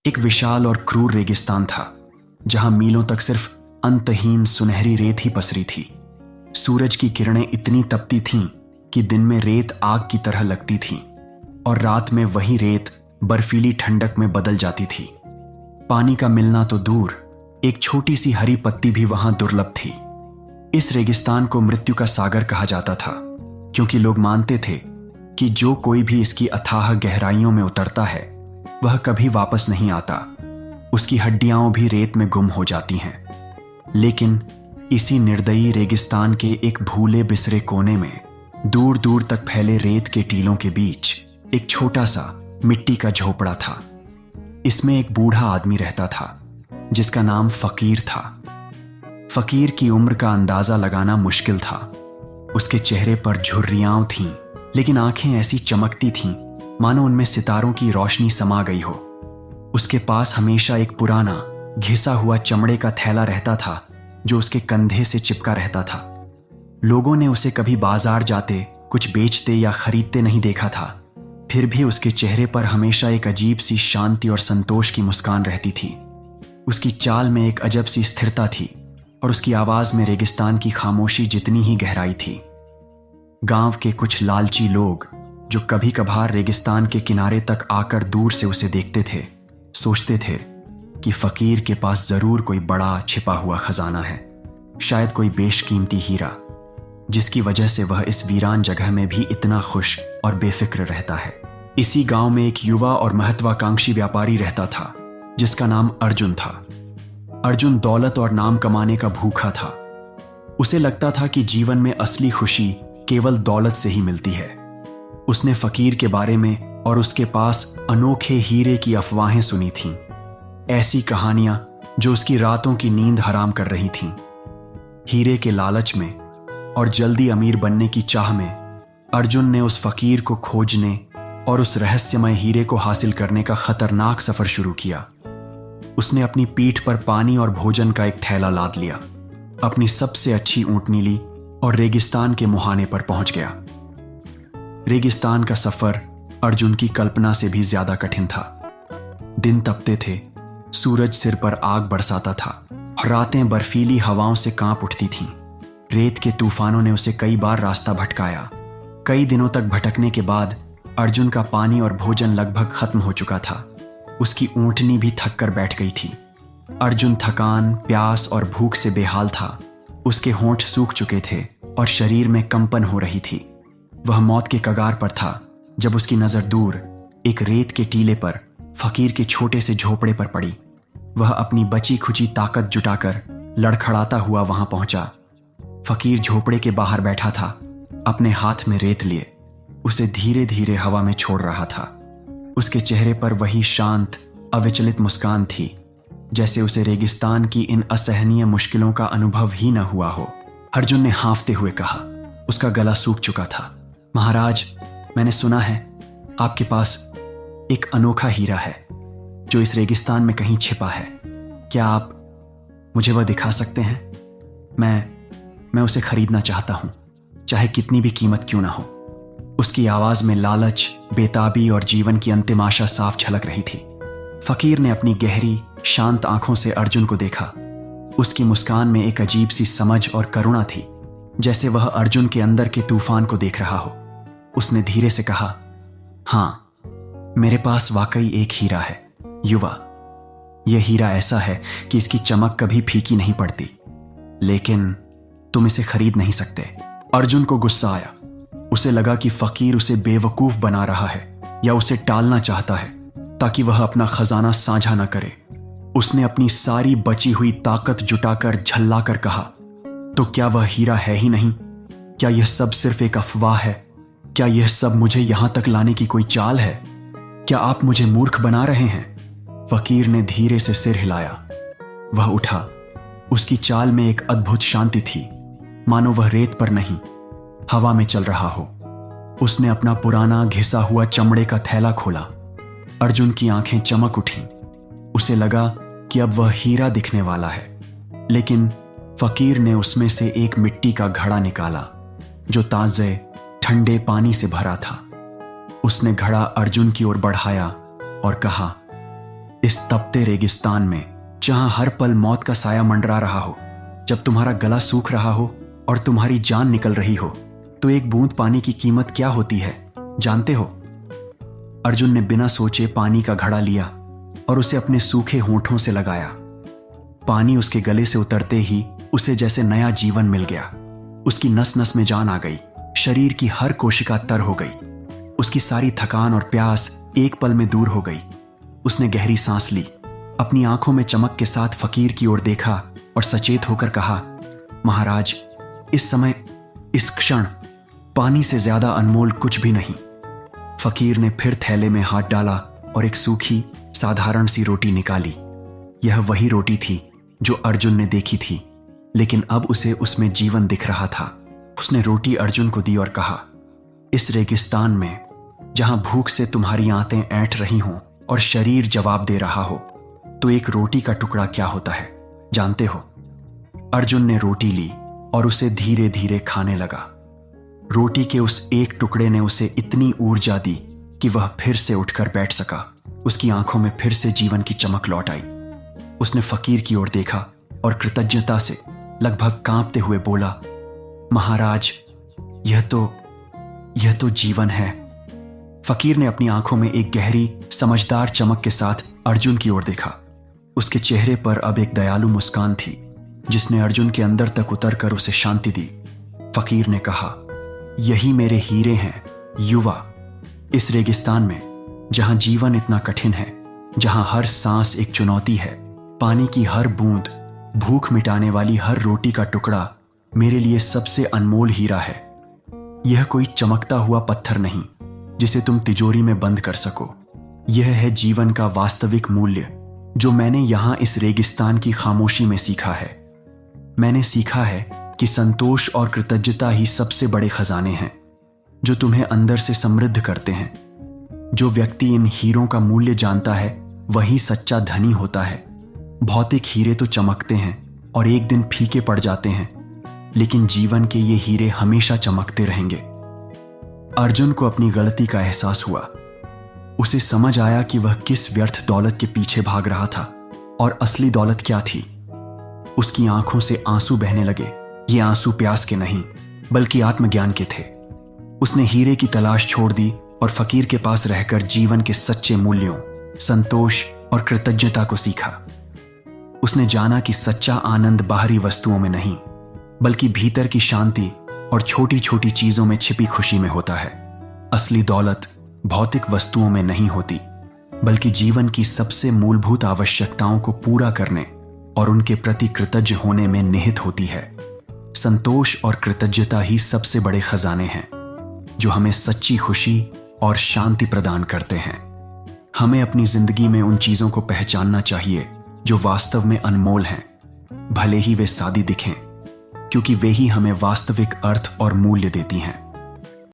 एक विशाल और क्रूर रेगिस्तान था जहां मीलों तक सिर्फ अंतहीन सुनहरी रेत ही पसरी थी। सूरज की किरणें इतनी तपती थीं कि दिन में रेत आग की तरह लगती थी और रात में वही रेत बर्फीली ठंडक में बदल जाती थी। पानी का मिलना तो दूर, एक छोटी सी हरी पत्ती भी वहां दुर्लभ थी। इस रेगिस्तान को मृत्यु का सागर कहा जाता था, क्योंकि लोग मानते थे कि जो कोई भी इसकी अथाह गहराइयों में उतरता है वह कभी वापस नहीं आता। उसकी हड्डियां भी रेत में गुम हो जाती हैं। लेकिन इसी निर्दयी रेगिस्तान के एक भूले बिसरे कोने में दूर दूर तक फैले रेत के टीलों के बीच एक छोटा सा मिट्टी का झोपड़ा था। इसमें एक बूढ़ा आदमी रहता था जिसका नाम फकीर था। फकीर की उम्र का अंदाजा लगाना मुश्किल था। उसके चेहरे पर झुर्रियां थीं, लेकिन आंखें ऐसी चमकती थीं मानो उनमें सितारों की रोशनी समा गई हो। उसके पास हमेशा एक पुराना घिसा हुआ चमड़े का थैला रहता था जो उसके कंधे से चिपका रहता था। लोगों ने उसे कभी बाजार जाते, कुछ बेचते या खरीदते नहीं देखा था, फिर भी उसके चेहरे पर हमेशा एक अजीब सी शांति और संतोष की मुस्कान रहती थी। उसकी चाल में एक अजब सी स्थिरता थी और उसकी आवाज में रेगिस्तान की खामोशी जितनी ही गहराई थी। गांव के कुछ लालची लोग जो कभी कभार रेगिस्तान के किनारे तक आकर दूर से उसे देखते थे, सोचते थे कि फकीर के पास जरूर कोई बड़ा छिपा हुआ खजाना है, शायद कोई बेशकीमती हीरा, जिसकी वजह से वह इस वीरान जगह में भी इतना खुश और बेफिक्र रहता है। इसी गांव में एक युवा और महत्वाकांक्षी व्यापारी रहता था जिसका नाम अर्जुन था। अर्जुन दौलत और नाम कमाने का भूखा था। उसे लगता था कि जीवन में असली खुशी केवल दौलत से ही मिलती है। उसने फकीर के बारे में और उसके पास अनोखे हीरे की अफवाहें सुनी थीं, ऐसी कहानियां जो उसकी रातों की नींद हराम कर रही थीं। हीरे के लालच में और जल्दी अमीर बनने की चाह में अर्जुन ने उस फकीर को खोजने और उस रहस्यमय हीरे को हासिल करने का खतरनाक सफर शुरू किया। उसने अपनी पीठ पर पानी और भोजन का एक थैला लाद लिया, अपनी सबसे अच्छी ऊंटनी ली और रेगिस्तान के मुहाने पर पहुंच गया। रेगिस्तान का सफर अर्जुन की कल्पना से भी ज्यादा कठिन था। दिन तपते थे, सूरज सिर पर आग बरसाता था और रातें बर्फीली हवाओं से कांप उठती थीं। रेत के तूफानों ने उसे कई बार रास्ता भटकाया। कई दिनों तक भटकने के बाद अर्जुन का पानी और भोजन लगभग खत्म हो चुका था। उसकी ऊंटनी भी थक कर बैठ गई थी। अर्जुन थकान, प्यास और भूख से बेहाल था। उसके होंठ सूख चुके थे और शरीर में कंपन हो रही थी। वह मौत के कगार पर था जब उसकी नजर दूर एक रेत के टीले पर फकीर के छोटे से झोपड़े पर पड़ी। वह अपनी बची खुची ताकत जुटाकर लड़खड़ाता हुआ वहां पहुंचा। फकीर झोपड़े के बाहर बैठा था, अपने हाथ में रेत लिए उसे धीरे धीरे हवा में छोड़ रहा था। उसके चेहरे पर वही शांत, अविचलित मुस्कान थी, जैसे उसे रेगिस्तान की इन असहनीय मुश्किलों का अनुभव ही न हुआ हो। अर्जुन ने हाँफते हुए कहा, उसका गला सूख चुका था, महाराज, मैंने सुना है आपके पास एक अनोखा हीरा है जो इस रेगिस्तान में कहीं छिपा है। क्या आप मुझे वह दिखा सकते हैं? मैं उसे खरीदना चाहता हूं, चाहे कितनी भी कीमत क्यों ना हो। उसकी आवाज में लालच, बेताबी और जीवन की अंतिम आशा साफ झलक रही थी। फकीर ने अपनी गहरी, शांत आंखों से अर्जुन को देखा। उसकी मुस्कान में एक अजीब सी समझ और करुणा थी, जैसे वह अर्जुन के अंदर के तूफान को देख रहा हो। उसने धीरे से कहा, हां, मेरे पास वाकई एक हीरा है, युवा। यह हीरा ऐसा है कि इसकी चमक कभी फीकी नहीं पड़ती, लेकिन तुम इसे खरीद नहीं सकते। अर्जुन को गुस्सा आया। उसे लगा कि फकीर उसे बेवकूफ बना रहा है या उसे टालना चाहता है ताकि वह अपना खजाना साझा न करे। उसने अपनी सारी बची हुई ताकत जुटाकर झल्लाकर कहा, तो क्या वह हीरा है ही नहीं? क्या यह सब सिर्फ एक अफवाह है? क्या यह सब मुझे यहां तक लाने की कोई चाल है? क्या आप मुझे मूर्ख बना रहे हैं? फकीर ने धीरे से सिर हिलाया। वह उठा। उसकी चाल में एक अद्भुत शांति थी, मानो वह रेत पर नहीं, हवा में चल रहा हो। उसने अपना पुराना घिसा हुआ चमड़े का थैला खोला। अर्जुन की आंखें चमक उठीं। उसे लगा कि अब वह हीरा दिखने वाला है, लेकिन फकीर ने उसमें से एक मिट्टी का घड़ा निकाला जो ताजे ठंडे पानी से भरा था। उसने घड़ा अर्जुन की ओर बढ़ाया और कहा, इस तपते रेगिस्तान में, जहां हर पल मौत का साया मंडरा रहा हो, जब तुम्हारा गला सूख रहा हो और तुम्हारी जान निकल रही हो, तो एक बूंद पानी की कीमत क्या होती है जानते हो? अर्जुन ने बिना सोचे पानी का घड़ा लिया और उसे अपने सूखे होंठों से लगाया। पानी उसके गले से उतरते ही उसे जैसे नया जीवन मिल गया। उसकी नस नस में जान आ गई, शरीर की हर कोशिका तर हो गई। उसकी सारी थकान और प्यास एक पल में दूर हो गई। उसने गहरी सांस ली, अपनी आंखों में चमक के साथ फकीर की ओर देखा और सचेत होकर कहा, महाराज, इस समय, इस क्षण पानी से ज्यादा अनमोल कुछ भी नहीं। फकीर ने फिर थैले में हाथ डाला और एक सूखी साधारण सी रोटी निकाली। यह वही रोटी थी जो अर्जुन ने देखी थी, लेकिन अब उसे उसमें जीवन दिख रहा था। उसने रोटी अर्जुन को दी और कहा, इस रेगिस्तान में, जहां भूख से तुम्हारी आंतें ऐंठ रही हों और शरीर जवाब दे रहा हो, तो एक रोटी का टुकड़ा क्या होता है जानते हो? अर्जुन ने रोटी ली और उसे धीरे धीरे खाने लगा। रोटी के उस एक टुकड़े ने उसे इतनी ऊर्जा दी कि वह फिर से उठकर बैठ सका। उसकी आंखों में फिर से जीवन की चमक लौट आई। उसने फकीर की ओर देखा और कृतज्ञता से लगभग कांपते हुए बोला, महाराज, यह तो जीवन है। फकीर ने अपनी आंखों में एक गहरी समझदार चमक के साथ अर्जुन की ओर देखा। उसके चेहरे पर अब एक दयालु मुस्कान थी, जिसने अर्जुन के अंदर तक उतरकर उसे शांति दी। फकीर ने कहा, यही मेरे हीरे हैं युवा। इस रेगिस्तान में, जहां जीवन इतना कठिन है, जहां हर सांस एक चुनौती है, पानी की हर बूंद, भूख मिटाने वाली हर रोटी का टुकड़ा मेरे लिए सबसे अनमोल हीरा है। यह कोई चमकता हुआ पत्थर नहीं जिसे तुम तिजोरी में बंद कर सको। यह है जीवन का वास्तविक मूल्य, जो मैंने यहां इस रेगिस्तान की खामोशी में सीखा है। मैंने सीखा है कि संतोष और कृतज्ञता ही सबसे बड़े खजाने हैं, जो तुम्हें अंदर से समृद्ध करते हैं। जो व्यक्ति इन हीरों का मूल्य जानता है, वही सच्चा धनी होता है। भौतिक हीरे तो चमकते हैं और एक दिन फीके पड़ जाते हैं, लेकिन जीवन के ये हीरे हमेशा चमकते रहेंगे। अर्जुन को अपनी गलती का एहसास हुआ। उसे समझ आया कि वह किस व्यर्थ दौलत के पीछे भाग रहा था और असली दौलत क्या थी। उसकी आंखों से आंसू बहने लगे। ये आंसू प्यास के नहीं, बल्कि आत्मज्ञान के थे। उसने हीरे की तलाश छोड़ दी और फकीर के पास रहकर जीवन के सच्चे मूल्यों, संतोष और कृतज्ञता को सीखा। उसने जाना कि सच्चा आनंद बाहरी वस्तुओं में नहीं, बल्कि भीतर की शांति और छोटी छोटी चीजों में छिपी खुशी में होता है। असली दौलत भौतिक वस्तुओं में नहीं होती, बल्कि जीवन की सबसे मूलभूत आवश्यकताओं को पूरा करने और उनके प्रति कृतज्ञ होने में निहित होती है। संतोष और कृतज्ञता ही सबसे बड़े खजाने हैं, जो हमें सच्ची खुशी और शांति प्रदान करते हैं। हमें अपनी जिंदगी में उन चीजों को पहचानना चाहिए जो वास्तव में अनमोल हैं, भले ही वे सादी दिखें, क्योंकि वे ही हमें वास्तविक अर्थ और मूल्य देती हैं।